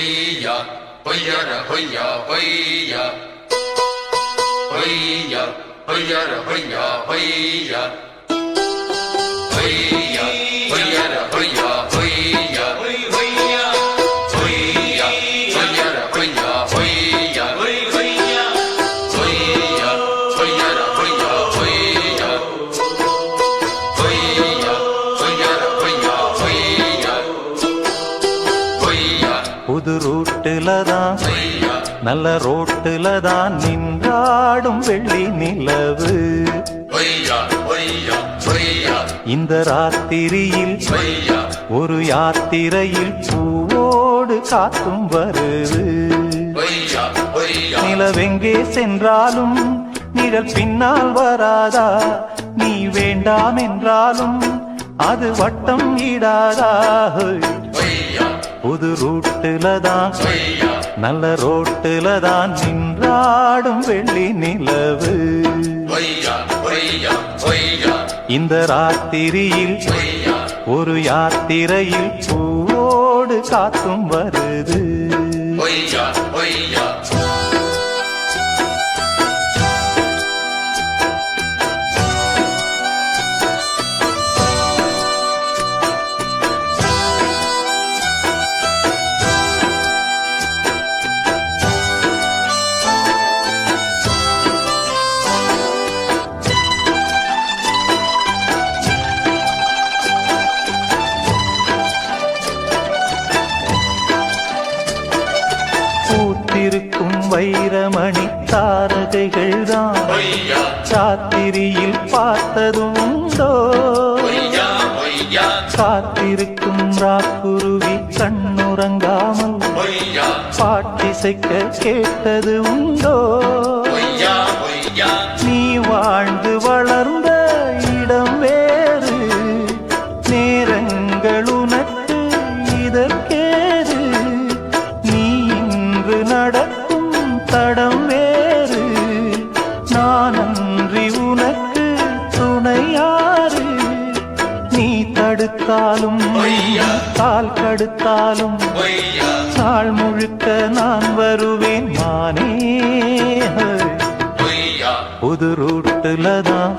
பொய்யா பொய்யர பொய்யா பொய்யா பொய்யா பொய்யர பொய்யா பொய்யா பொய்யா பொய்யர பொய்யா பொய்யா பொய்யா பொய்யா பொய்யர பொய்யா பொய்யா பொய்யா பொய்யா பொய்யர பொய்யா பொய்யா பொய்யா பொய்யர பொய்யா பொய்யா பொய்யா புது ரூட்டுலதான் நல்ல ரோட்டுலதான் நின்றாடும் வெள்ளி நிலவு இந்த ராத்திரியில் ஒரு யாத்திரையில் பூவோடு காத்தும் வருது நிலவெங்கே சென்றாலும் நிழல் பின்னால் வராதா நீ வேண்டாம் என்றாலும் அது வட்டம் ஈடாதா புது ரூட்டுலதான் நல்ல ரோட்டுலதான் நின்றாடும் வெள்ளி நிலவு இந்த ராத்திரியில் ஒரு யாத்திரையில் பூவோடு காத்தும் வருது பூத்திருக்கும் வைரமணி தாரகைகள் தான் சாத்திரியில் பார்த்ததும் உண்டோ காத்திருக்கும் ராக்குருவி கண்ணுறங்காமல் பாட்டிசைக்க கேட்டது உண்டோ நீ வாழ்ந்து வளர்ந்த இடம் வேறு நேரங்கள் உனக்கு இதற்கேது நீ இன்று நடக்கும் தடம் வேறு நான் அன்றி உனக்கு துணையாறு நீ தடுத்தாலும் கால் கடுத்தாலும் நாள் முழுக்க நான் வருவேன் மானே புது ரூட்டுலதான்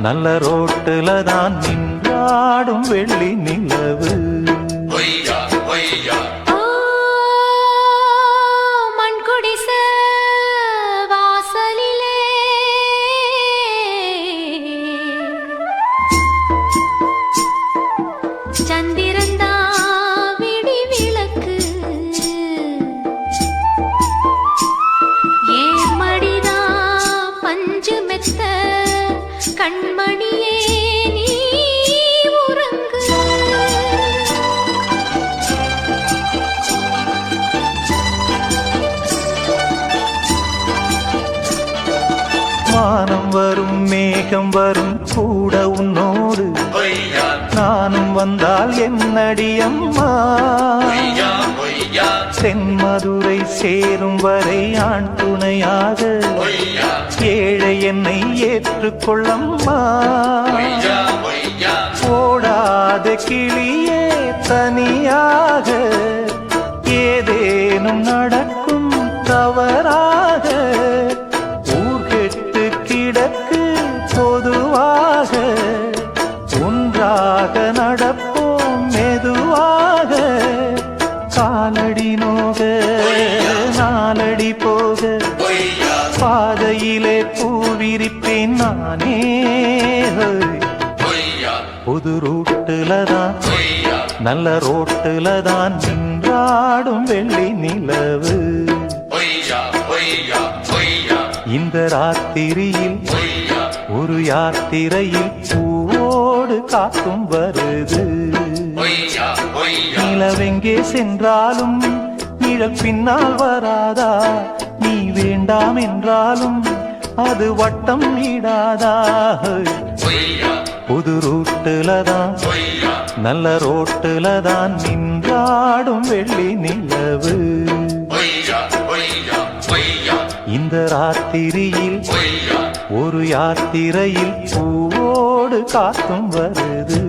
நல்ல ரோட்டுலதான் நின்றாடும் வெள்ளி நிலவு கண்மணியே நீ உறங்கு வானம் வரும் மேகம் வரும் கூட உன்னோடு நானும் வந்தால் என்னடி அம்மா தென்மதுரை சேரும் வரை ஆண் துணையாக ஏழை என்னை ஏற்றுக்கொள்ளம்மா ஓடாத கிளியே தனியாக ஏதேனும் நடக்கும் தவறாக ஊர் கெட்டு கிடக்கு பொதுவாக ஒன்றாக நடப்போம் மெதுவாக காலடி நோக நாலடி போக பாதையிலே பூவிரிப்பேன் நானே புது ரூட்டுலதான் நல்ல ரோட்டுலதான் நின்றாடும் வெள்ளி நிலவு இந்த ராத்திரியில் ஒரு யாத்திரையில் பூவோடு காத்தும் வருது நிலவெங்கே சென்றாலும் நிழல் பின்னால் வராதா நீ வேண்டாம் என்றாலும் அது வட்டம் ஈடாதா புது ரூட்டுலதான் நல்ல ரோட்டுலதான் நின்றாடும் வெள்ளி நிலவு இந்த ராத்திரியில் ஒரு யாத்திரையில் பூவோடு காத்தும் வருது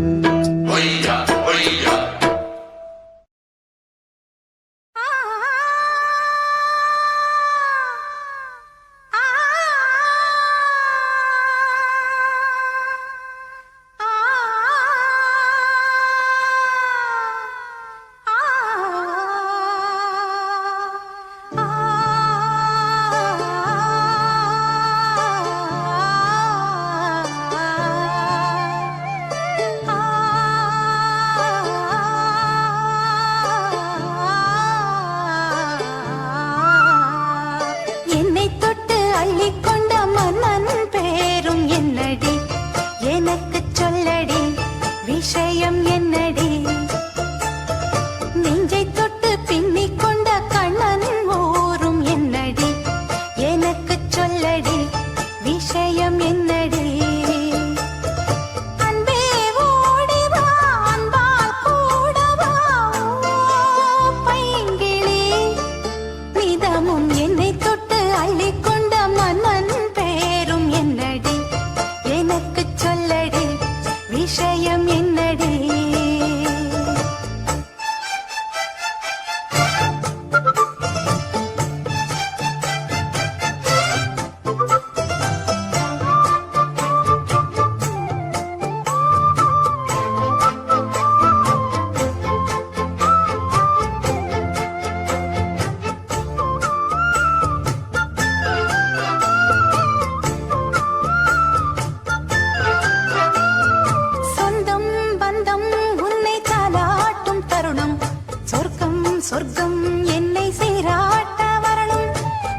சொர்க்கம் என்னை சீராட்ட வரணும்,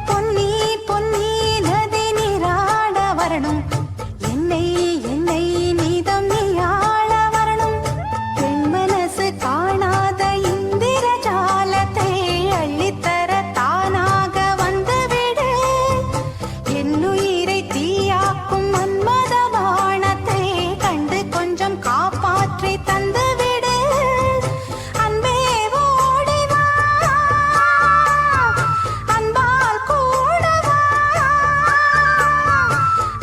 பொன்னி பொன்னி நதி நீராட வரணும், என்னை என்னை நீதம் நீயாள வரணும். பெண் மனசு காணாத இந்திர ஜாலத்தை அள்ளித்தர தானாக வந்துவிடு. என்னுயிரை தீயாக்கும் மன்மத பாணத்தை கண்டு கொஞ்சம் காப்பாற்றி தந்துவிடு. அன்பே ஓடி வா, அன்பால் கூட வா.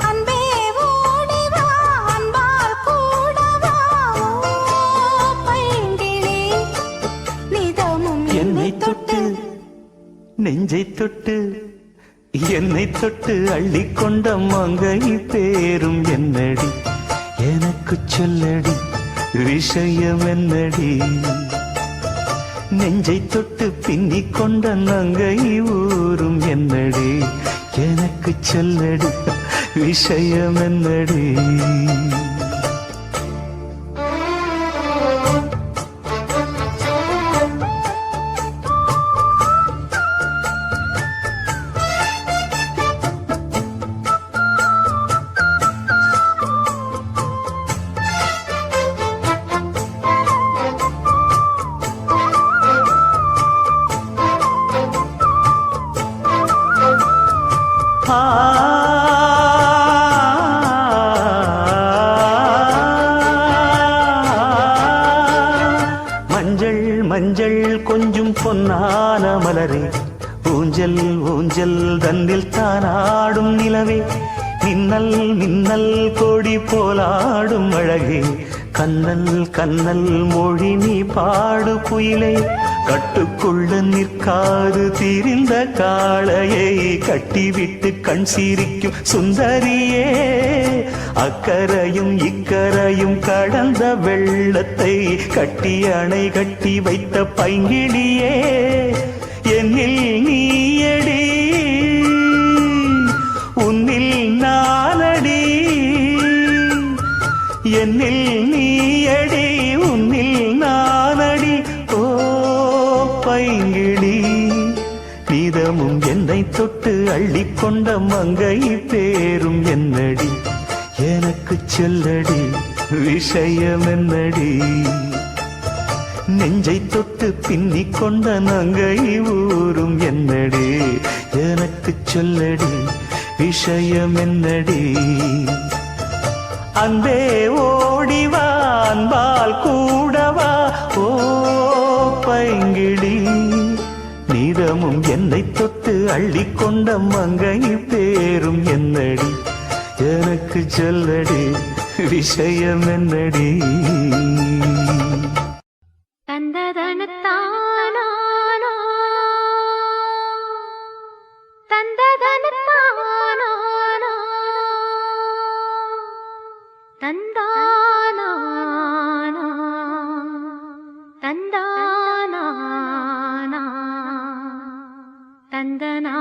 அன்பே ஓடி வா, அன்பால் கூட வா. ஓ பைங்கிளி, நிதமும் என்னை தொட்டு நெஞ்சை தொட்டு என்னை தொட்டு அள்ளிக்கொண்ட மங்கை பேரும் என்னடி, எனக்கு சொல்லடி விஷயம் என்னடி. நெஞ்சை தொட்டு பின்னிக் கொண்ட நங்கை ஊரும் என்னடி, எனக்கு சொல்லடி விஷயம் என்னடி. மஞ்சள் மஞ்சள் கொஞ்சம் பொன்னான மலரே, ஊஞ்சல் ஊஞ்சல் தன்னில் தானாடும் நிலவே, மின்னல் மின்னல் கொடி போலாடும் அழகே, கண்ணல் கண்ணல் மொழி நீ பாடு குயிலே. கட்டுக்குள்ள நிற்காது தீரிந்த காளையை கட்டிவிட்டு கண் சிரிக்கும் சுந்தரியே, அக்கரையும் இக்கரையும் கடந்த வெள்ளத்தை கட்டி அணை கட்டி வைத்த பைங்கிளியே. என்னில் நீயடி, உன்னில் நானடி. என்னில் நீயடி, உன்னில் நானடி. ஓ பைங்கிளி, நீதமும் என்னை தொட்டு அள்ளிக்கொண்ட மங்கை பேரும் என்னடி, எனக்கு சொல்லடி விஷயம் என்னடி. நெஞ்சை தொட்டு பின்னிக் கொண்ட நங்கை ஊரும் என்னடி, எனக்கு சொல்லடி விஷயம் என்னடி. அன்பே ஓடிவா, அன்பால் கூடவா. ஓ பைங்கிளி, நீதமும் என்னை தொட்டு அள்ளிக்கொண்ட மங்கை பேரும் என்னடி, எனக்கு சொல்லடி விஷயம் என்னடி. தந்ததனத்தானா தந்ததனத்தானா தந்தானா தந்தானா தந்தனா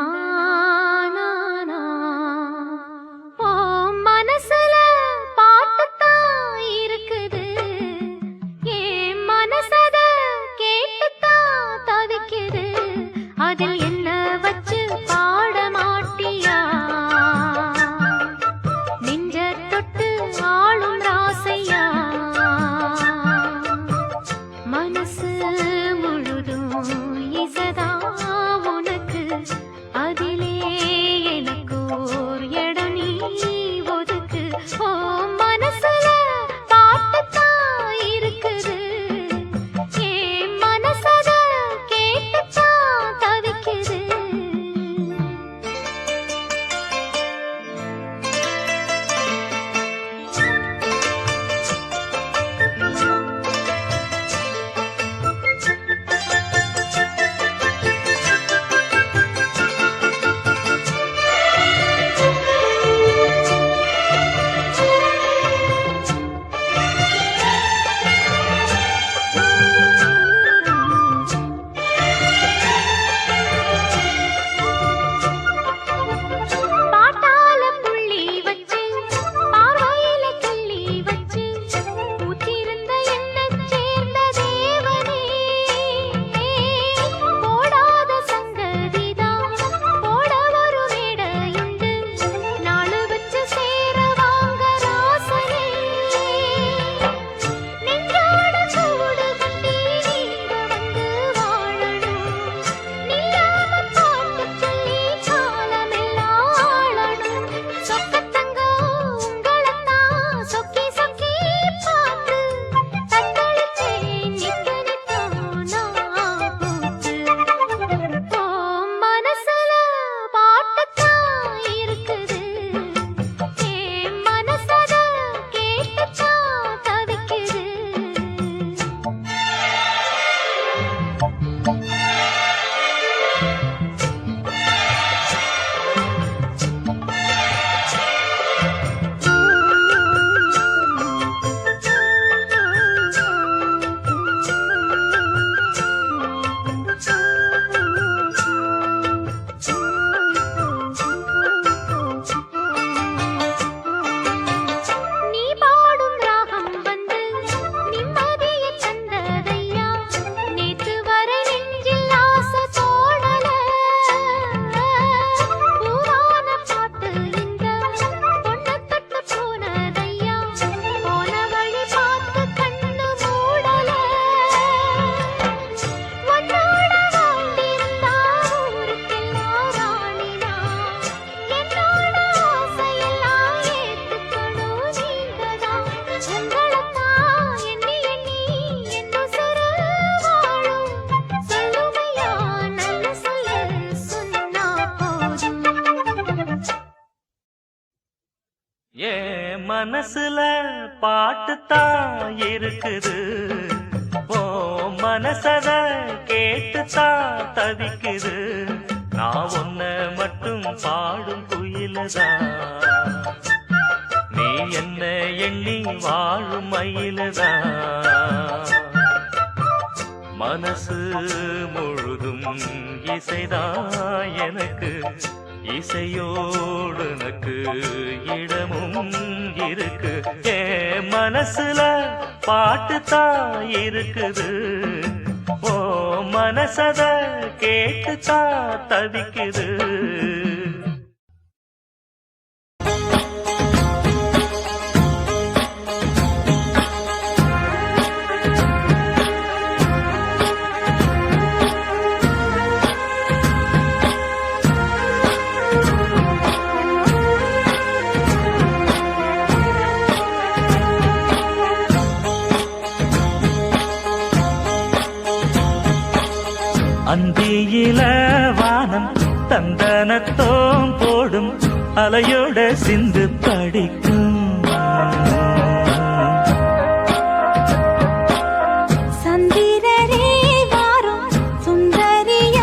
ஓ மனசுல பாட்டுத்தான் இருக்குது, ஏன் மனசத கேட்டுத்தான் தவிக்குது. அதில் என்ன வச்சு பாட மாட்டியா, நெஞ்ச தொட்டு ஆளும் ராசையா. மனசு முழுதும் இசதா உனக்கு, அதிலே எனக்கு ஓர் இடம் நீ ஒதுக்கு. ஓ மனசுல பாட்டுத்தான் இருக்குது, ஏன் மனசத கேட்டுத்தான் தவிக்குது. மனசுல பாட்டுத்தான் இருக்குது, ஓ மனசத கேட்டுத்தான் தவிக்குது. நான் ஒன்ன மட்டும் பாடும் குயிலதான், நீ என்ன எண்ணி வாழும் மயிலதான். மனசு முழுதும் இசைதான் எனக்கு, இசையோடு எனக்கு இடமும் இருக்கு. என் மனசுல பாட்டுத்தான் இருக்குது, ஓ மனசத கேட்டுத்தான் தவிக்குது. அந்தியில வானம் தந்தனத்தோம் போடும், அலையோட சிந்து படிக்கும். சந்திரரே வாரும் சுந்தரிய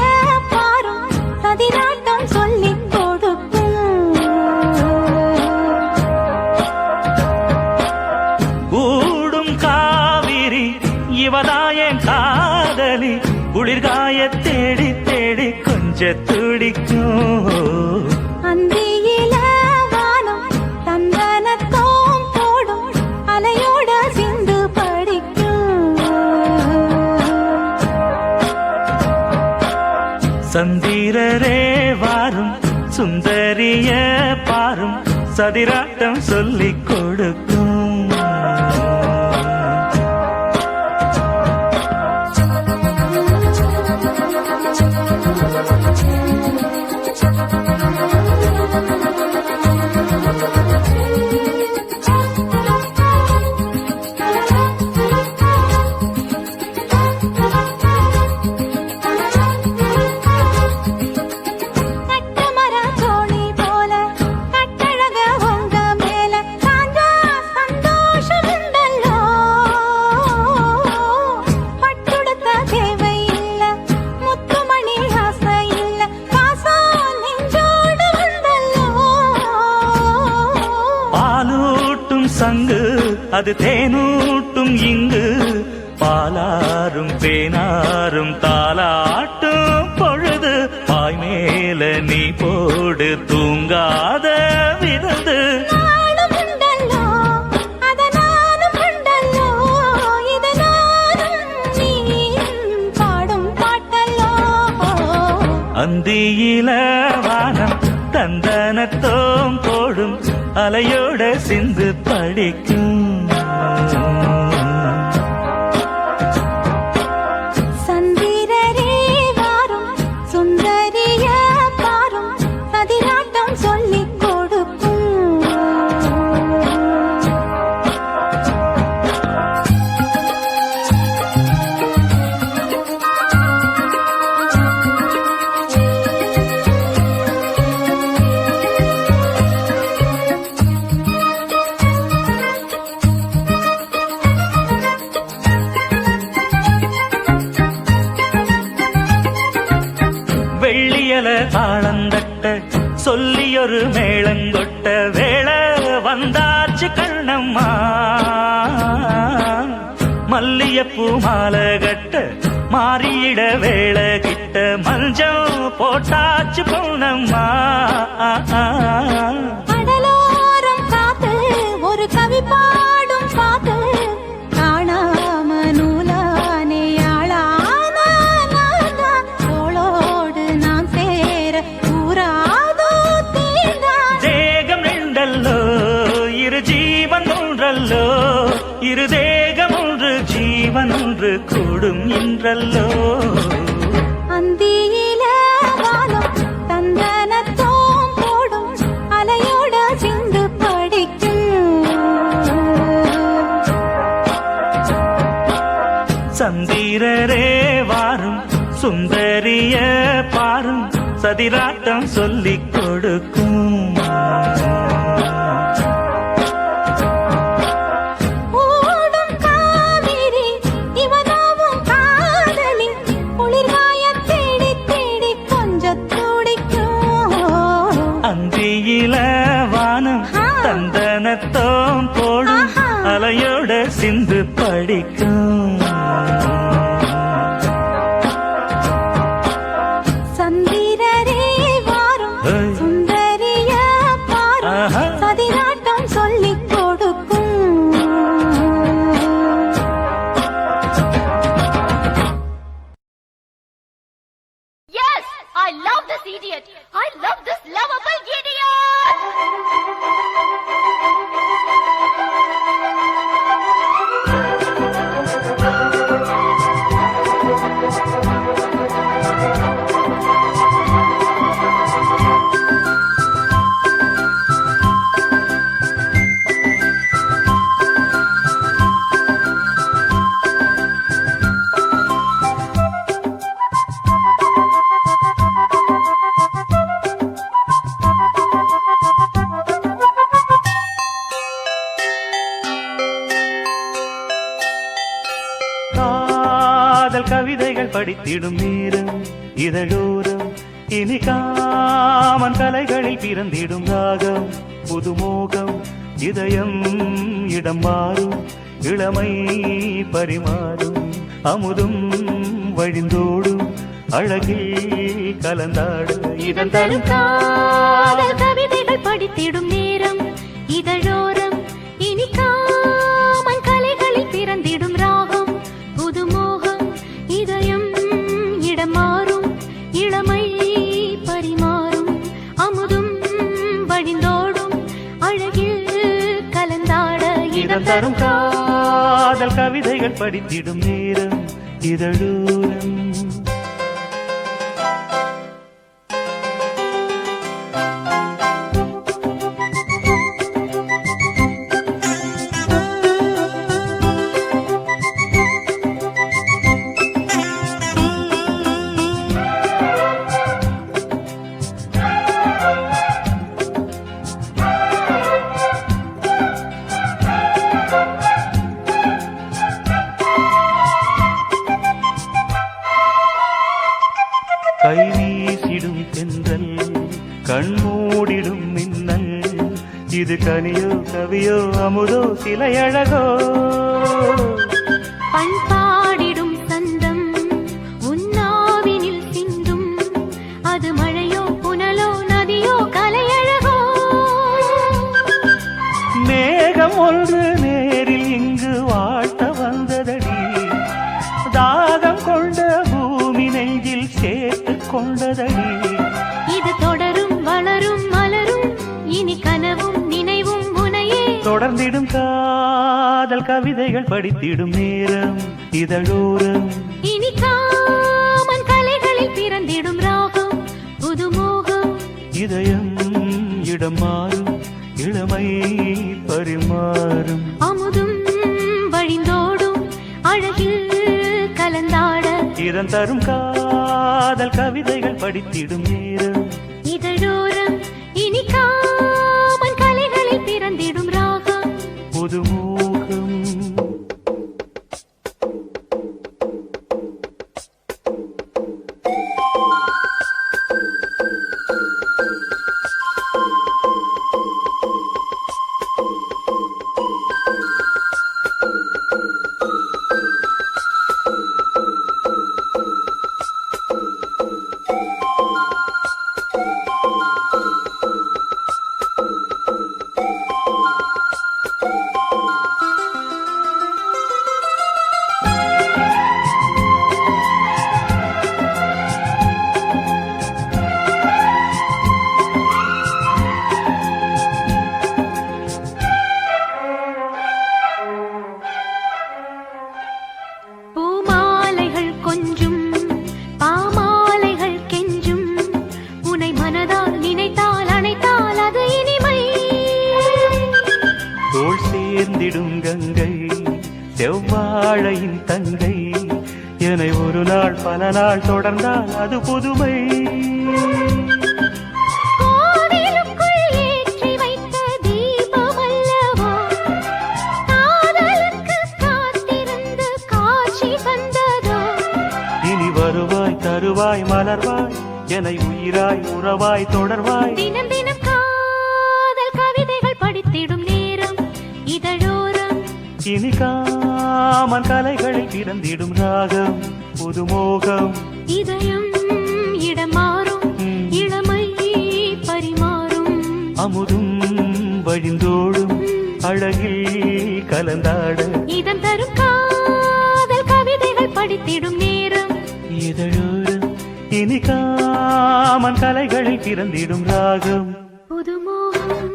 பாரும், சதிராட்டம் சொல்லிக் கொடுக்கும். கூடும் காவிரி இவதாயன் காதலி, குளிர்காய தேடி தேடி கொஞ்ச துடிக்கும். அந்தியில வானம் தந்தனத்தோம் போடும், அலையோட சிந்து படிக்கும். சந்திரரே வாரும் சுந்தரிய பாரும், சதிராட்டம் சொல்லிக் கொடுக்கும். சங்கு அது தேனூட்டும் இங்கு, பாலாரும் தேனாரும் தாலாட்டும் பொழுது, பாய் மேல நீ போடு தூங்காத விருந்து. அந்தியில வானம் தந்தனத்தோம் போடும், அலையோட சிந்து படிக்கும். சந்திரரே வாரும் சுந்தரிய பாரும், சதிராட்டம் சொல்லிக் கொடுக்கும். வெள்ளியல தாளந்தட்ட சொல்லியொரு மேளங்கொட்ட, வேளை வந்தாச்சு கண்ணம்மா. மல்லியப்பூ மாலை கட்ட மாறியிட வேளை கிட்ட, மஞ்சள் போட்டாச்சு பொன்னம்மா. கடலோரம் காத்து ஒரு கவி பாடும் பாத்து, காணாம நூலானே ஆளான தோளோடு நாம் சேர கூறாதோ தீர்ந்தான். தேகம் ரெண்டல்லோ இரு ஜீவன் ஒன்றல்லோ, இரு தேகம் ஒன்று ஜீவன் ஒன்று கூடும் என்றல்லோ. அந்தியில வானம் தந்தனத்தோம் போடும், அலையோட சிந்து படிக்கும். சந்திரரே வாரும் சுந்தரிய பாரும், சதிராட்டம் சொல்லிக் கொடுக்கும். சந்தனத்தோம் போடும் ஆஹா. அலையோட சிந்து படிக்கும். சந்திரரே வாரும் ஏய். சுந்தரிய பாரும் ஆஹா. சதிராட்டம் சொல்லிக் கொடுக்கும். Yes, I love this idiot. I love this lovable idiot. காதல் கவிதைகள் படித்திடும் நேரம் இதழோரம் இனி காமன் கலைகளில் பிறந்திடும் ராகம் புதுமோகம் இதயம் இடம் மாறும் இளமை பரிமாறும் அமுதும் வழிந்தோடும் அழகில் கலந்தாடு இதன் தரும் காதல் கவிதைகள் படித்திடும் நேரம் இதழோரம் இனி காமன் கலைகளில் பிறந்திடும் ராகம் புதுமோகம் இதயம் இடம் மாறும் இளமை பரிமாறும் அமுதும் வழிந்தோடும் அழகில் கலந்தாட இதன் தரும் காதல் கவிதைகள் படித்திடும் நேரம் இதழோரம். கை வீசிடும் தென்றல் கண்மூடிடும் மின்னல் இது கனியோ கவியோ அமுதோ சிலையழகோ பண்பாடிடும் சந்தம் உன்னாவினில் சிந்தும் அது மழையோ புனலோ நதியோ கலையழகோ மேகம் ஒன்று நேரில் இங்கு வாழ்த்த வந்ததடி தாகம் கொண்ட பூமி நெஞ்சில் சேர்த்து கொண்டதடி இது தொடரும் வளரும் மலரும் இனி கனவும் நினைவும் உனையே தொடர்ந்திடும் காதல் கவிதைகள் படித்திடும் நேரம் இதழோரம் இனி காமன் கலைகளில் பிறந்திடும் ராகம் புதுமோகம் இதயம் இடம் மாறும் இளமை பரிமாறும் அமுதும் வழிந்தோடும் அழகில் கலந்தாட இதன் தரும் காதல் கவிதைகள் படித்திடும் நேரம் இதழோரம் இனி காமன் கலைகளில் பிறந்திடும் ராகம் புதுமோகம். பூமாலைகள் கொஞ்சும் பாமாலைகள் கெஞ்சும் உனை மனதால் நினைத்தால் அணைத்தால் அது இனிமை தோள் சேர்ந்திடும் கங்கை செவ்வாழையின் தங்கை என்னை ஒரு நாள் பல நாள் தொடர்ந்தால் அது புதுமை. கோவிலுக்குள் ஏற்றி வைத்த தீபமல்லவோ காதலுக்கு காத்திருந்து காட்சி தந்ததோ. இனி வருவாய் தருவாய் மலர்வாய் என்னை உயிராய் உறவாய் தொடர்வாய். தினம் தினம் காதல் கவிதைகள் படித்திடும் நேரம் இனி காமன் கலைகளில் பிறந்திடும் ராகம் புதுமோகம் இதயம் இடமாறும் இளமை பரிமாறும் அமுதும் வழிந்தோடும் அழகில் கலந்தாட இதன் தரும் காதல் கவிதைகள் படித்திடும் நேரம் இதழோரம் இனி காமன் கலைகளில் பிறந்திடும் ராகம் புதுமோகம்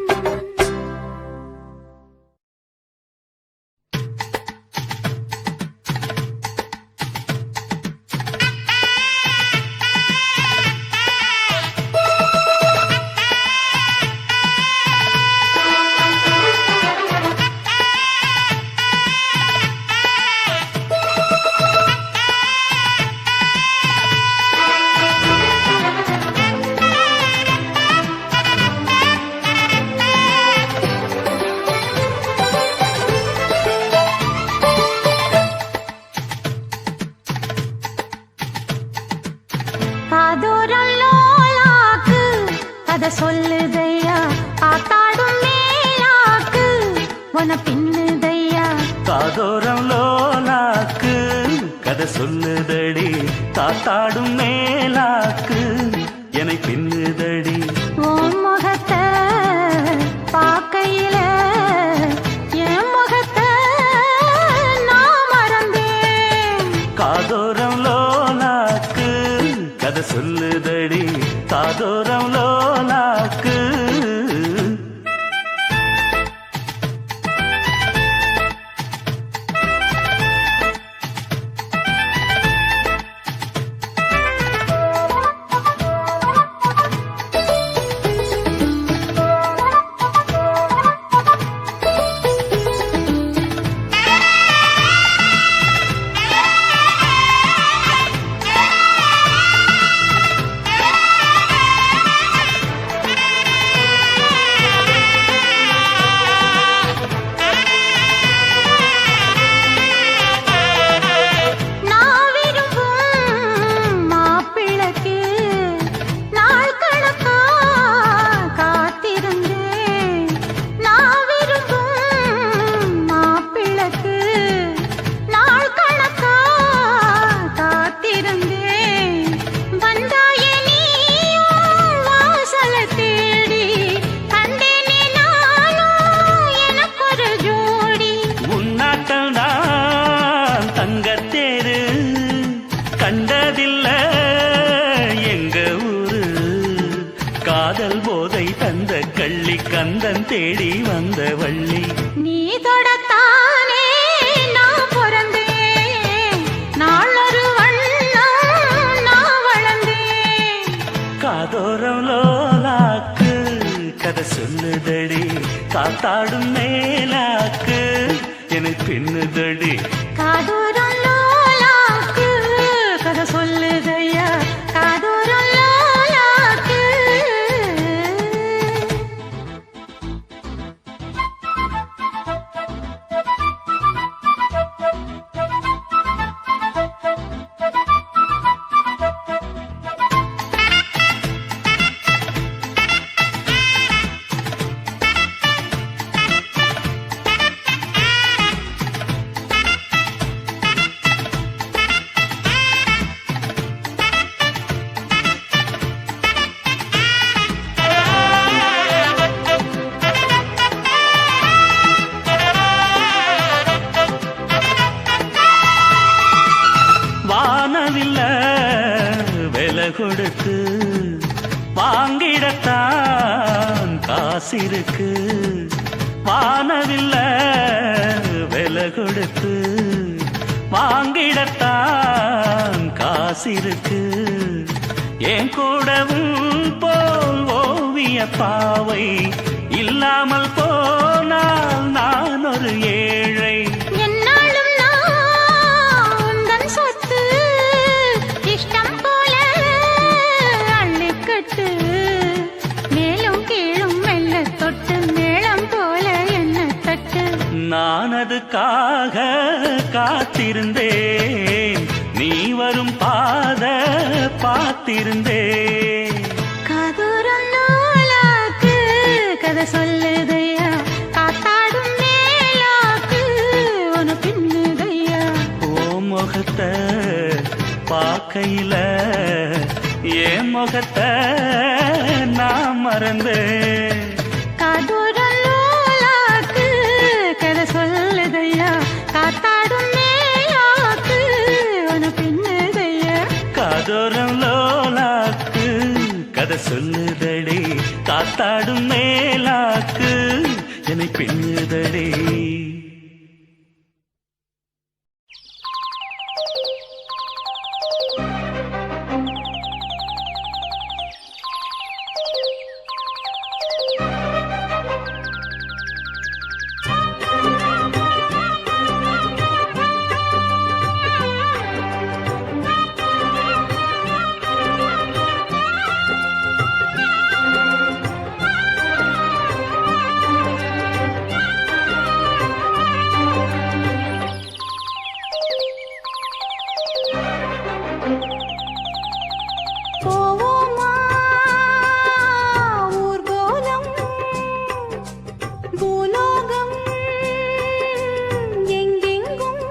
காதோரல்லோலாக்கு கதை சொல்லுதையா காத்தாடும் மேலாக்கு உன பின்னுதையா காதோரம் லோலாக்கு கதை சொல்லுதடி காத்தாடும் மேலாக்கு என்னை பின்னுதடி உன் முகத்தை பார்க்கையில என் முகத்தை நான் மறந்தேன் காதோரம் லோலாக்கு கதை சொல்லுதடி காதோரம் லோலாக்கு நான் விரும்பும் மாப்பிள்ளைக்கு நாள் கணக்கா காத்திருந்தேன் நான் விரும்பும் மாப்பிள்ளைக்கு நாள் கணக்கா காத்திருந்தேன் வந்தாயே நீயும் வாசல தேடி கண்டேனே நானும் எனக்கொரு ஜோடி உன்னாட்டம் நான் தங்கத்தேரு கண்டதில்ல எங்க ஊரு காதல் போதை தந்த கள்ளி கந்தன் தேடி வந்த வள்ளி நீ தொடத்தானே நான் பிறந்தேன் நாளொரு வண்ணம் நான் வளர்ந்தேன் காதோரம் லோலாக்கு கதை சொல்லுதடி காத்தாடும் மேலாக்கு என்னை பின்னுதடி காதோரம் லோலாக்கு கதை சொல்லுதையா காதோரம் லோலாக்கு வானவில்ல விலை கொடுத்து வாங்கிடத்தான் காசிருக்கு வானவில்ல விலை கொடுத்து வாங்கிடத்தான் காசிருக்கு என் கூடவும் போல் ஓவிய பாவை இல்லாமல் போனால் நான் ஒரு ஏழை என்னாலும் நான் உந்தன் சொத்து இஷ்டம் போல அள்ளிக்கட்டு மேலும் கீழும் மெல்ல தொட்டு மேளம் போல என்ன தட்டு நான் அதுக்காக காத்திருந்தேன் நீ வரும் பாத பார்த்திருந்தேன் காதோரம் நூலாக்கு கதை சொல்லுதையா காத்தாடும் மேலாக்கு முகத்தை பார்க்கையில என் முகத்தை நான் மறந்தேன். காதோரம் லோலாக்கு கதை சொல்லுதையா, காத்தாடும் மேயாக்கு உன பின்னுதையா. காதோரம் லோலாக்கு கதை சொல்லுதடி, காத்தாடும் மேலாக்கு என்னை பின்னுதடி. போவோமா ஊர்கோலம், பூலோகம் எங்கெங்கும்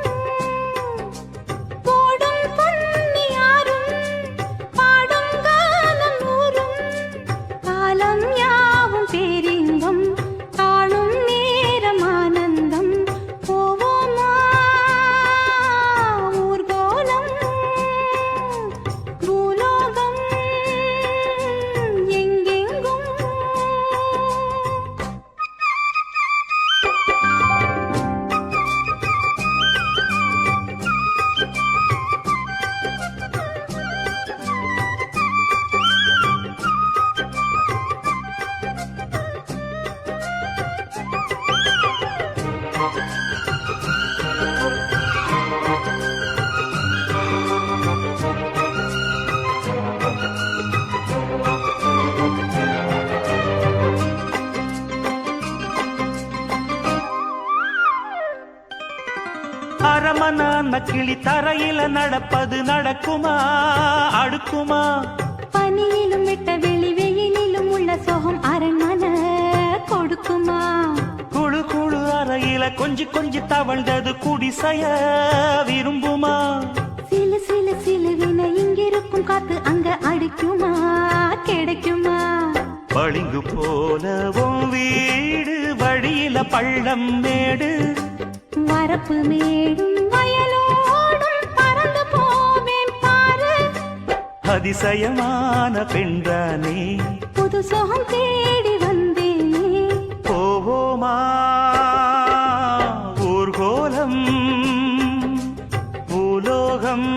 போடும் பொன்னியாரும் பாடும் காலம் ஊரும், காலம் யாவும் பேரின்பம் காணும் நேரம் ஆனந்தம். போவோமா ஊர்கோலம், பூலோகம் எங்கெங்கும். அரமனான கிளி தரையில நடப்பது நடக்குமா அடுக்குமா? பனியிலும் விட்ட வெளி வெயிலிலும் உள்ள சோகம் அரண்மனை கொடுக்குமா? குழு குழு அறையில கொஞ்சி கொஞ்சி தவழ்ந்தது குடிசைய விரும்புமா? சிலு சிலு சிலுவின இங்கிருக்கும் காத்து அங்க அடிக்குமா கிடைக்குமா? பளிங்கு போலவும் வீடு வழியில பள்ளம் மேடு, வரப்பு மேடும் வயலோடும் பறந்து போவேன் பாரு. அதிசயமான பெண்தானே புது சோகம் தேடி வந்தேனே. போவோமா ஊர்கோலம், பூலோகம்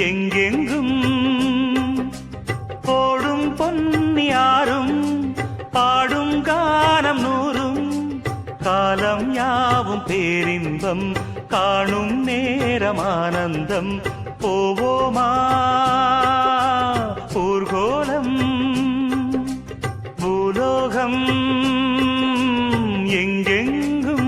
எங்கெங்கும் போடும் பொன்னியாரும் பாடும் கானம் நூறும், காலம் யாவும் பேரின்பம் காணும் நேரம் ஆனந்தம். போவோமா ஊர்கோலம், பூலோகம் எங்கெங்கும்.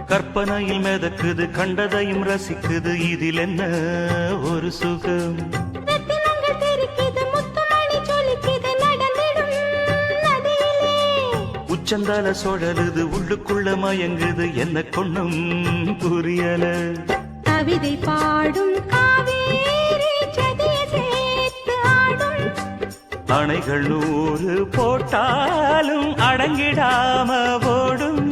கற்பனையில் மிதக்குது கண்டதையும் ரசிக்குது, இதில் என்ன ஒரு சுகம்? ரத்தினங்கள் தெரிக்குது முத்துமணி ஜொலிக்குது நடந்திடும் நதியிலே. உச்சந்தால சுழலுது உள்ளுக்குள்ள மயங்குது, என்ன கொண்ணும் புரியல. கவிதை பாடும் காவேரி ஜதியை சேர்த்து ஆடும், அணைகள் 100 போட்டாலும் அடங்கிடாம ஓடும்.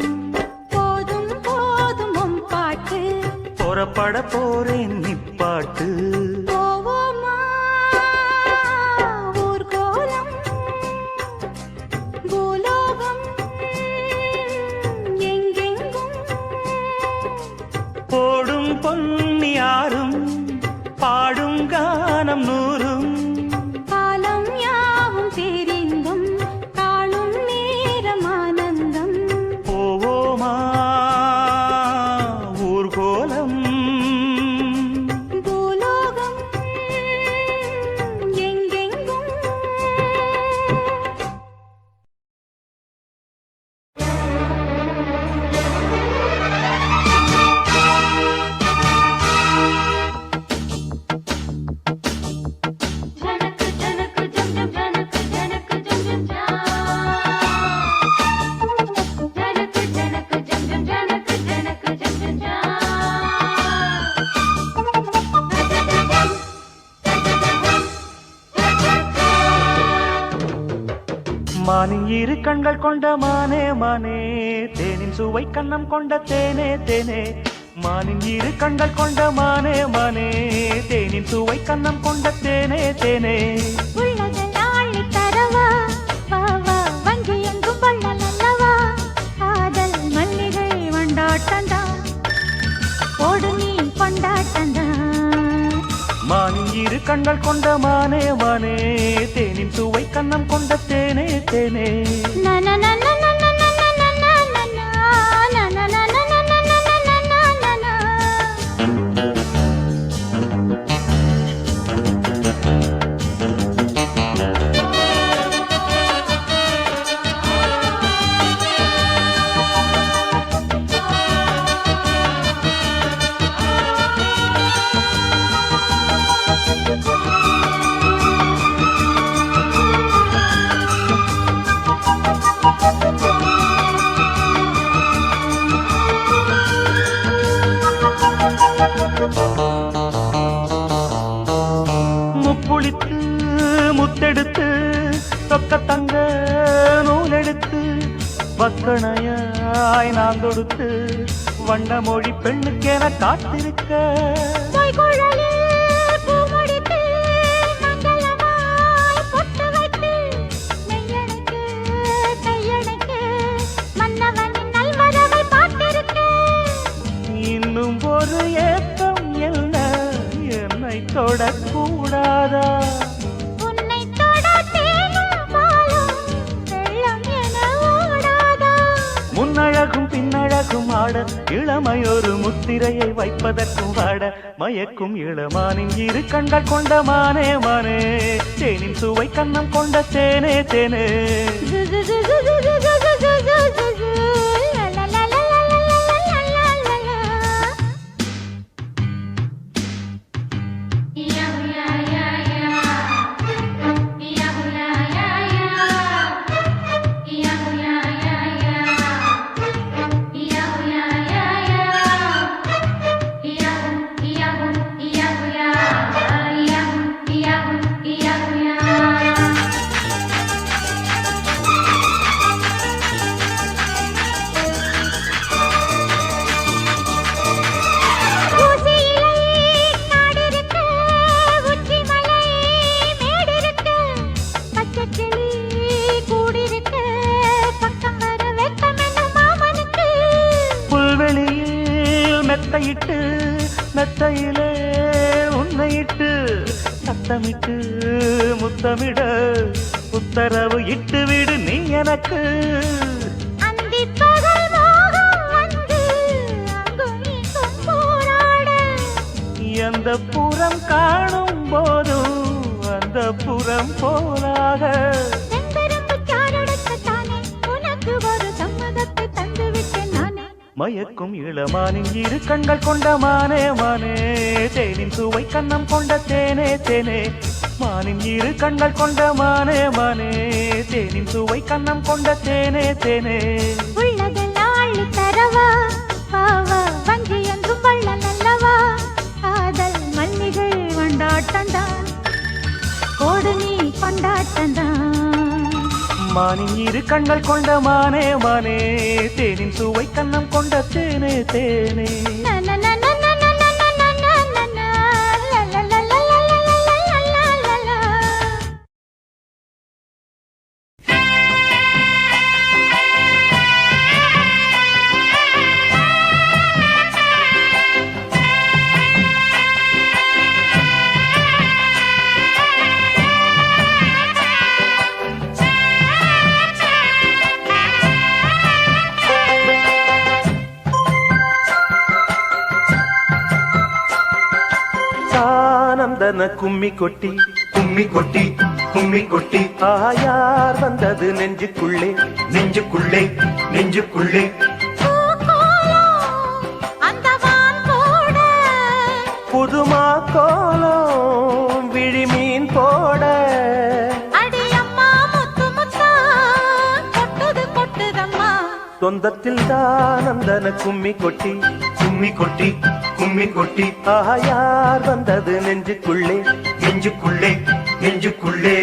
போதும் போதும் உன் பாட்டு, புறப்பட போறேன் நிப்பாட்டு. போவோமா ஊர்கோலம், பூலோகம் எங்கெங்கும் போடும் பொன்னியாரும் பாடும் கானம் 100, காலம் யாவும் தேறி மானின் இரு கண்கள் கொண்ட மானே மானே தேனின் சுவை கண்ணம் கொண்ட தேனே தேனே மானின் இரு கண்கள் கொண்ட மானே மானே தேனின் சுவை கண்ணம் கொண்ட தேனே தேனே உள்ளதெல்லாம் அள்ளித் தரவா, வா வா வஞ்சி எங்கும் வள்ளல் அல்லவா, காதல் மல்லிகை வண்டாட்டந்தான், போடு நீ கொண்டாட்டந்தான். மானின் இரு கண்கள் கொண்ட மானே மானே தேனின் சுவை கண்ணம் கொண்ட தேனே தேனே முப்புளித்து முத்தெடுத்து தொக்க தங்க நூலெடுத்து வக்கணையாய் நான் தொடுத்து வண்ண மொழி பெண்ணுக்கென காத்திருக்க இன்னும் ஒரு ஏக்கம் என்ன என்னை தொடக்கூடாதா உன்னை தொட தேனும் பாலும் வெள்ளம் என ஓடாதா. முன்னழகும் பின்னழகும் ஆட இளமையொரு முத்திரையை வைப்பதற்கும் வாட மயக்கும் இளமானின் இரு கண்கள் கொண்ட மானே மானே தேனின் சுவை கண்ணம் கொண்ட தேனே தேனே மெத்தையிட்டு மெத்தையிலே உன்னையிட்டு சத்தமிட்டு முத்தமிட உத்தரவு இட்டு விடு நீ எனக்கு எந்த புறம் காணும் போதும் அந்த புறம் போலாக மயக்கும் இளமானின் இரு கண்கள் கொண்ட மானே மானே தேனின் சுவை கண்ணம் கொண்ட தேனே தேனே மானின் இரு கண்கள் கொண்ட மானே மானே தேனின் சுவை கண்ணம் கொண்ட தேனே தேனே உள்ளதெல்லாம் அள்ளித் தரவா, வா வா வஞ்சி எங்கும் வள்ளல் அல்லவா, காதல் மல்லிகை வண்டாட்டந்தான், போடு நீ கொண்டாட்டந்தான். மானின் இரு கண்கள் கொண்ட மானே மானே தேனின் சுவை கண்ணம் கொண்ட தேனே தேனே ஆனந்தன கும்மி கொட்டி கும்மி கொட்டி கும்மி கொட்டி ஆயார் வந்தது நெஞ்சுக்குள்ளே நெஞ்சுக்குள்ளே நெஞ்சுக்குள்ளே புதுமா கோலம் விழிமீன் போட சொந்தத்தில் தானந்தன கும்மி கொட்டி கும்மி கொட்டி கும்மி கொட்டி ஆயார் வந்தது நெஞ்சுக்குள்ளே நெஞ்சுக்குள்ளே நெஞ்சுக்குள்ளே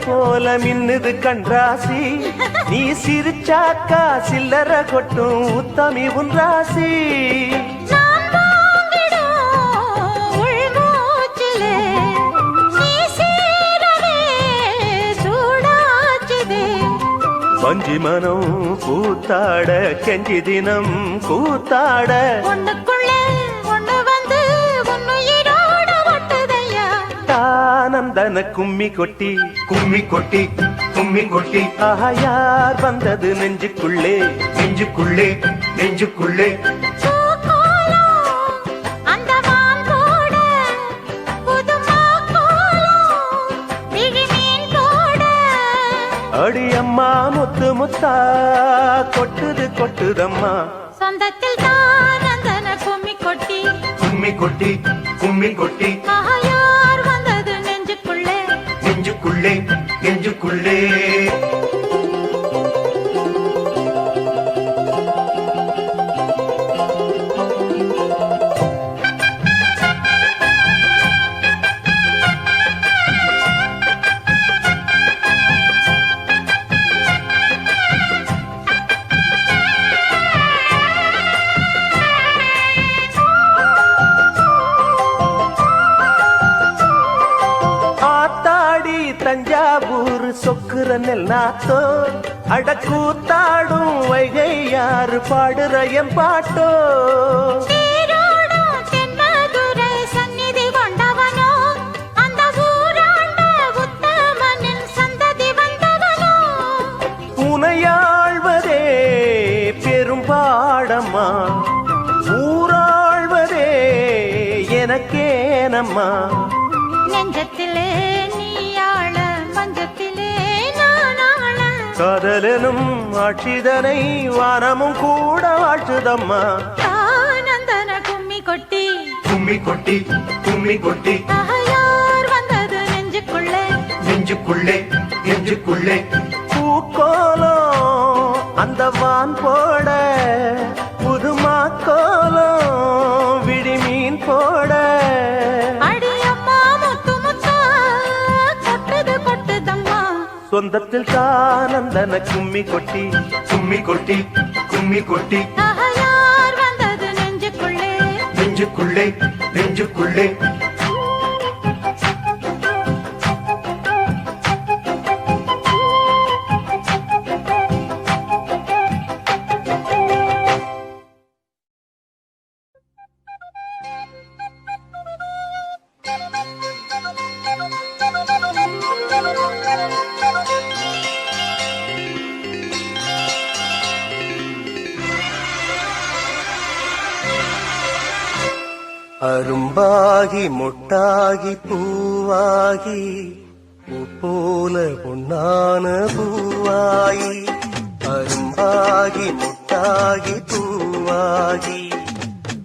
போல மின்னுது கண்ராசி நீ சிரிச்சாக்கா சில்லற கொட்டும் உத்தமி உன் ராசி நான் வாங்கிடும் உள்மூச்சிலே நீ சேரவே சூடாச்சுதே வஞ்சி மனம் கூத்தாட கெஞ்சி தினம் கூத்தாட ஒண்ணுக்குள்ளே ஒண்ணு வந்து உன்னுயிரோட ஒட்டுதையா ஆனந்தன கும்மி கொட்டி கும்மி கொட்டி கும்மி கொட்டி ஆஹா யார் வந்தது நெஞ்சுக்குள்ளே நெஞ்சுக்குள்ளே நெஞ்சுக்குள்ளே பூக்கோலம் அந்த மான்போட புதுமா கோலம் விழிமீன் போட அடியம்மா முத்து முத்தா கொட்டுது கொட்டுதம்மா சொந்தத்தில் தான் அந்தன கும்மி கொட்டி கும்மி கொட்டி கும்மி கொட்டி ஆஹா யார் வந்தது நெஞ்சுக்குள்ளே நெஞ்சுக்குள்ளே நெஞ்சுக்குள்ளே ஆத்தாடி தஞ்சாவூர் சொக்குற நெல் நாத்தோ அடக்கூத்தாடும் வைகை யாரு பாடுற என் பாட்டோ நீரோடும் தென்மதுரை சந்நிதி கொண்டவனோ அந்த ஊராண்ட உத்தமனின் சந்ததி வந்தவனோ உனையாழ்வதே பெரும்பாடம்மா ஊராழ்வதே எனக்கேனம்மா நெஞ்சத்திலே நீயாள மஞ்சத்திலே நானாள காதலனும் ஆட்சிதனை வானமும் கூட வாழ்த்துதம்மா ஆனந்தன கும்மி கொட்டி கும்மி கொட்டி கும்மி கொட்டி யார் வந்தது நெஞ்சுக்குள்ளே நெஞ்சுக்குள்ளே நெஞ்சுக்குள்ளே பூக்கோலம் அந்த வான் போட புதுமா கோலம் விழிமீன் போட அடியம்மா முத்து முத்தா கொட்டுது கொட்டுதம்மா சொந்தத்தில் தானந்தன கும்மி கொட்டி கும்மி கொட்டி கும்மி கொட்டி யார் வந்தது நெஞ்சுக்குள்ளே நெஞ்சுக்குள்ளே நெஞ்சுக்குள்ளே அரும்பாகி மொட்டாகி பூவாகி பூ போல பொன்னான பூவாயி அரும்பாகி மொட்டாகி பூவாகி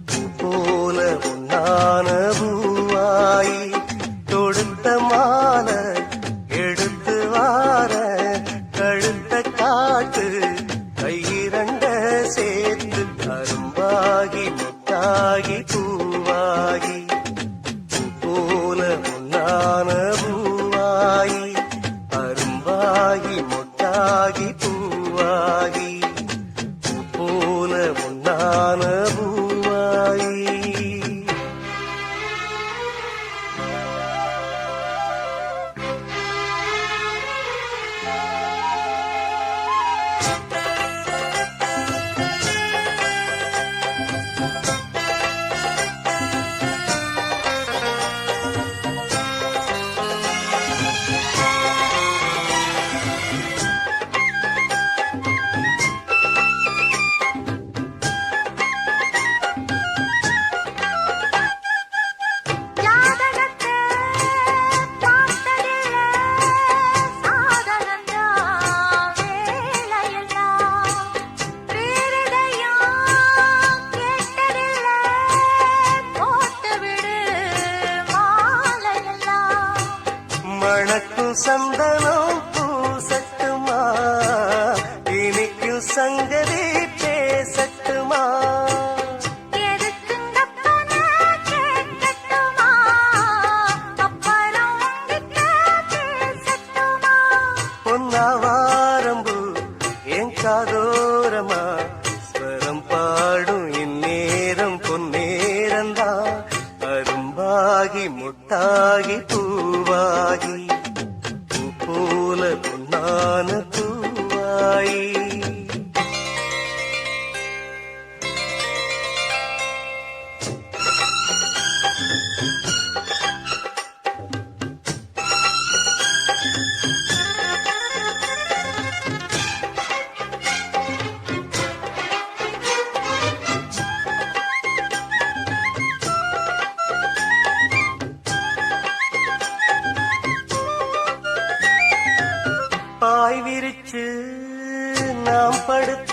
பூ போல பொன்னான பூவாயி தொடுத்த மாலை எடுத்து வார கழுத்த காட்டு கையிரண்ட சேர்த்து அரும்பாகி மொட்டாகி பூவாகி பூ போல பொன்னான பூவாயி அரும்பாகி மொட்டாகி பூவாகி பூ போல பொன்னான பூவாயி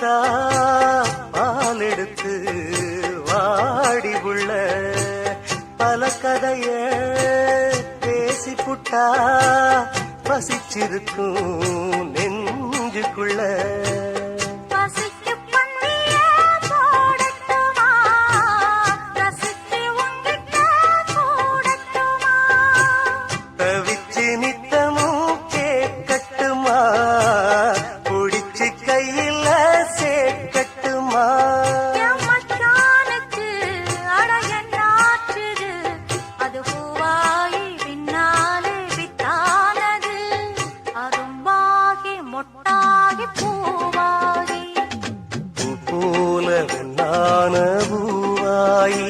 புட்டா பால் எடுத்து வாடி உள்ள பல கதைய பேசி புட்டா பசிச்சிருக்கும் நெஞ்சுக்குள்ள பசிக்கு பண்ணிய போடட்டுமா ரசித்து உங்கிட்ட கூடட்டுமா தவிச்சு நித்தமும் கேட்கட்டுமா புடிச்சு கையில சேர்க்கட்டுமா என் மச்சானுக்கு அடைய நாற்றுது அது பூவாகி பின்னாலே வித்தானது அரும்பாகி மொட்டாகி பூவாகி பூ போல வெண்ணான பூவாயி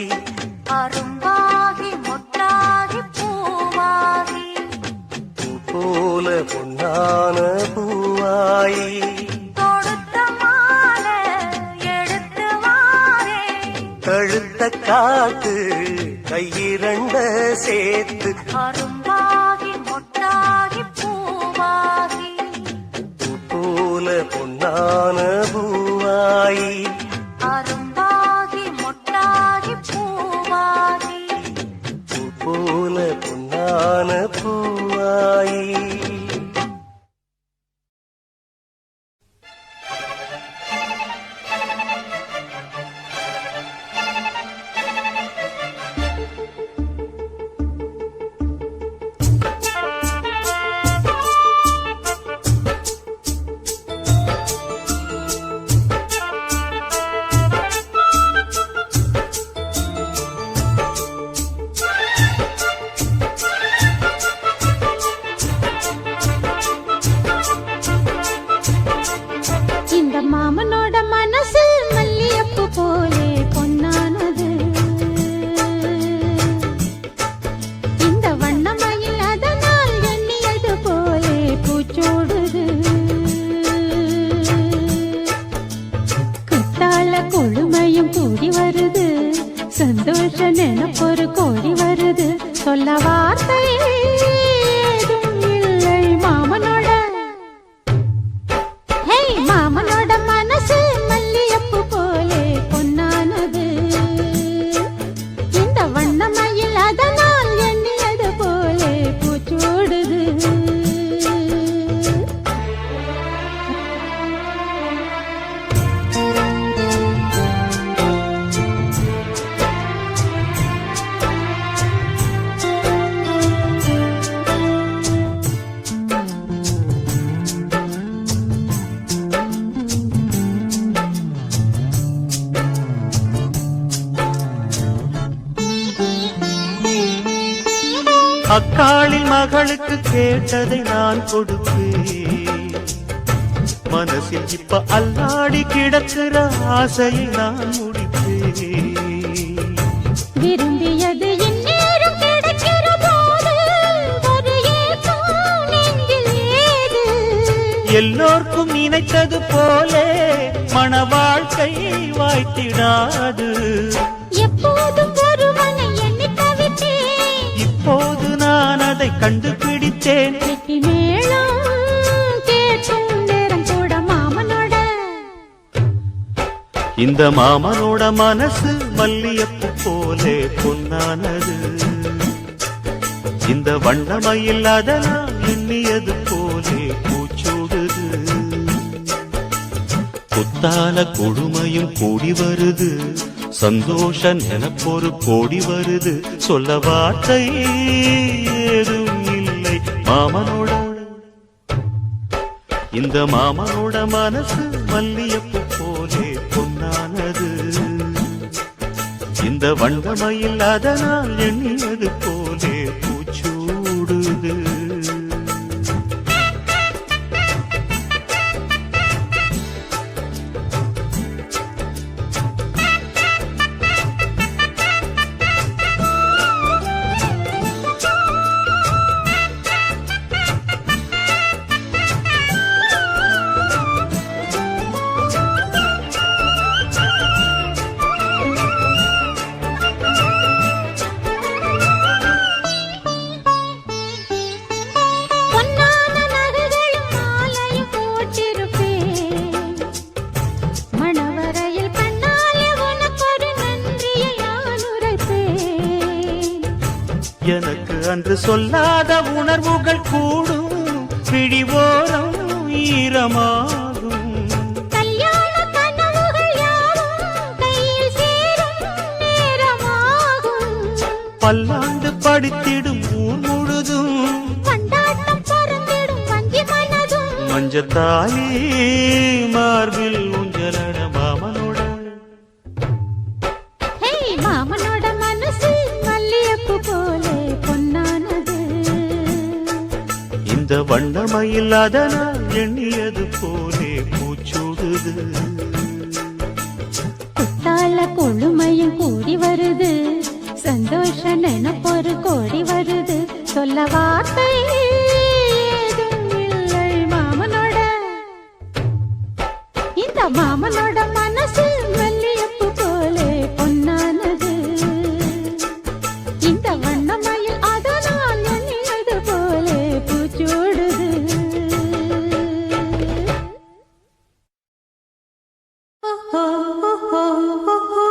அரும்பாகி மொட்டாகி பூவாகி பூ போல பொன்னான பூவாயி தொடுத்த மாலை எடுத்து வாரே கழுத்த காட்டு கையிரண்ட சேர்த்து அரும்பாகி மொட்டாகி பூவாகி பூ போல பொன்னான பூவாயி அரும்பாகி மொட்டாகி பூவாகி பூ போல பொன்னான பூவாயி இந்த மாமனோட மனசு மல்லியப்பு போலே பொன்னானது இந்த வண்ணமயில் அதனால் எண்ணியது போலே பூச்சோடுது குத்தால கொழுமையும் கூடி வருது சந்தோஷ நினைப்பொரு கோடி வருது சொல்ல வார்த்தை ஏதும் இல்லை மாமனோட ஹே மாமனோட மனசு மல்லியப்பு போலே பொன்னானது இந்த வண்ணமயில் அதனால் எண்ணியது போலே பூச்சோடுது அக்காளின் மகளுக்கு கேட்டதை நான் கொடுப்பேன் மனசில் இப்ப அல்லாடி கிடக்கிற ஆசையை நான் முடிப்பேன் விரும்பியது இந்நேரம் கிடைக்கிற போது ஒரு ஏக்கம் நெஞ்சில் ஏது எல்லோர்க்கும் நினைத்தது போலே மன வாழ்க்கை வாய்த்திடாது எப்போதும் ஒருவனை எண்ணி தவித்தேன் இப்போது நான் அதை கண்டுபிடித்தேன் வெற்றி மேளம் கேட்கும் நேரம் கூட மாமனோட இந்த மாமனோட மனசு மல்லியப்பு போலே பொன்னானது இந்த வண்ணமயில் அதனால் எண்ணியது போலே பூச்சூடுது குத்தால கொடுமையும் கூடி வருது சந்தோஷ நினைப்பொரு கோடி வருது சொல்ல வார்த்தை ஏதும் இல்லை மாமனோட இந்த மாமனோட மனசு மல்லியப்பு போலே பொன்னானது இந்த வண்ணமயில் அதனால் எண்ணியது போலே பூச்சூடுது அன்று சொல்லாத உணர்வுகள் கூடும் பிடிவோரம் ஈரமாகும் கல்யாண கனவுகள் யாவும் கையில் சேரும் நேரமாகும் பல்லாண்டு படித்திடும் ஊர் முழுதும் கொண்டாட்டம் பறந்திடும் வங்கி மனதும் மஞ்சத்தாலி மார்பில் ஊஞ்சலட மாமனோட ஹே மாமனோட மனசு மல்லியப்பு போலே பொன்னானது இந்த வண்ணமயில் அதனால் எண்ணியது போலே பூச்சூடுது குத்தால கொழுமையும் கூடி வருது சந்தோஷ நினைப்பொரு கோடி வருது சொல்ல வார்த்தை ஏதும் இல்லை மாமனோட இந்த மாமனோட மனசு மல்லியப்பு போலே பொன்னானது இந்த வண்ணமயில் அதனால் எண்ணியது போலே பூச்சூடுது ஓஹோ ஓஹோ ஓஹோ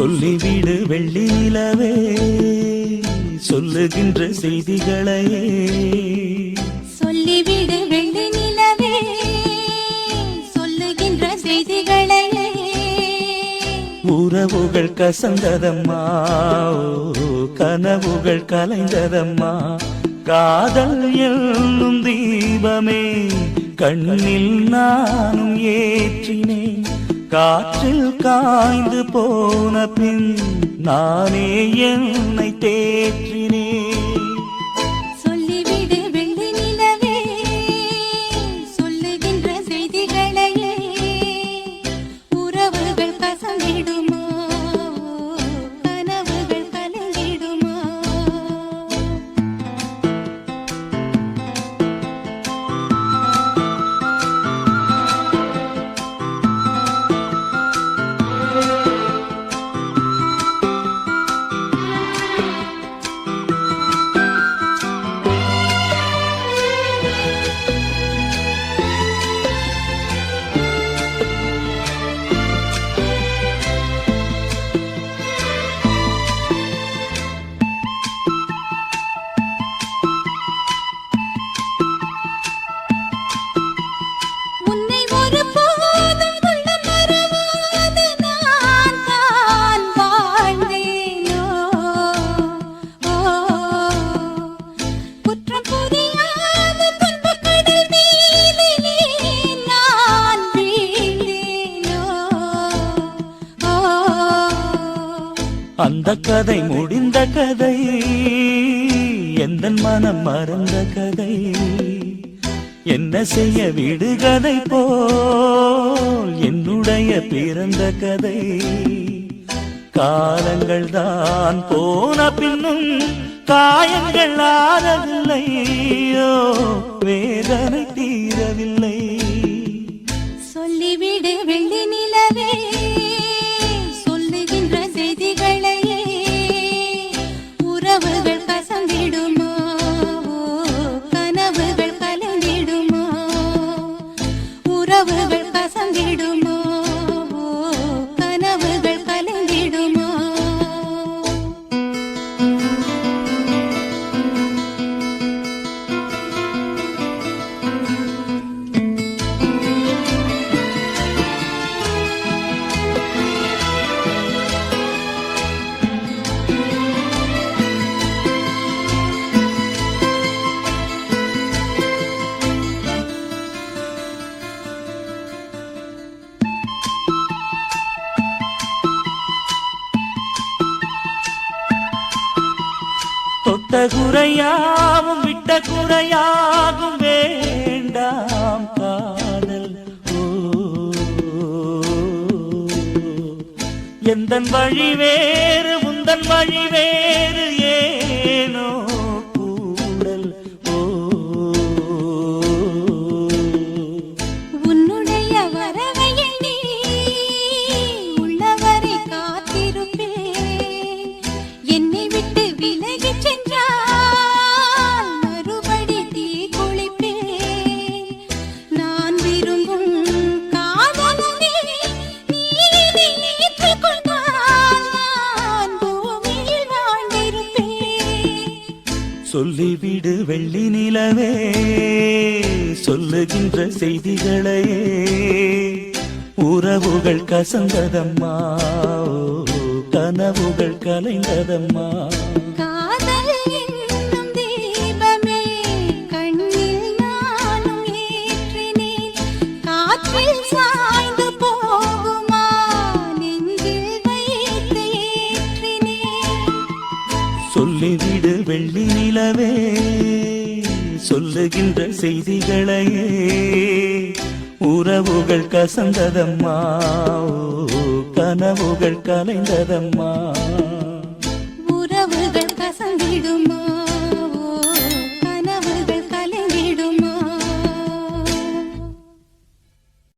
சொல்லிவிடு வெள்ளி நிலவே சொல்லுகின்ற செய்திகளையே சொல்லிவிடு வெள்ளி நிலவே சொல்லுகின்ற செய்திகளையே உறவுகள் கசந்ததம்மா கனவுகள் கலைந்ததம்மா காதல் என்னும் தீபமே கண்ணில் நானும் ஏற்றினேன் காற்றில் காய்ந்து போன பின் நானே என்னை தேற்றினேன் சொல்லிவிடு வெள்ளி நிலவே சொல்லுகின்ற செய்திகளையே உறவுகள் கசந்திடுமா கனவுகள் கலந்திடுமா உன்னை ஒருபோதும் கொள்ள மறவாது நான் தான் வாழ்ந்தேனோ குற்றம் புரியாத துன்பக் கடல் மீதிலே நான் வீழ்ந்தேனோ அந்த கதை முடிந்த கதை எந்தன் மனம் மறந்த கதை என்ன செய்ய விடுகதை போல் என்னுடைய பிறந்த கதை காலங்கள் தான் போன பின்னும் காயங்கள் ஆறவில்லையோ வேதனை தீரவில்லை சொல்லிவிடு வெள்ளி நிலவே சொல்லுகின்ற செய்திகளையே உறவுகள் கசந்திடுமா கனவுகள் கலந்திடுமா உறவுகள் கசந்திடுமா கனவுகள் கலந்திடுமா தொட்ட குறையாவும் விட்ட குறையாகும் வேண்டாம் காதல் எந்தன் வழி வேறு உந்தன் வழி வேறு ஏனோ கூடல் உன்னுடைய வரவை எண்ணி உள்ளவரை காத்திருப்பேன் என்னை விட்டு விலகிச் சென்றால் மறுபடி தீ குளிப்பேன் நான் விரும்பும் காதலனே நீ இதை ஏற்றுக்கொண்டால் நான் பூமியில் வாழ்ந்திருப்பேன் சொல்லிவிடு வெள்ளி நிலவே சொல்லுகின்ற செய்திகளையே உறவுகள் கசந்ததம்மா கனவுகள் கலைந்ததம்மா காதல் என்னும் தீபமே கண்ணில் நானும் ஏற்றினேன் காற்றில் சாய்ந்து போகுமா நெஞ்சில் வைத்து ஏற்றினேன் சொல்லிவிடு வெள்ளி நிலவே சொல்லுகின்ற செய்திகளையே உறவுகள் கசந்ததம்மா கனவுகள் கலைந்ததம்மா உறவுகள் கசந்திடுமா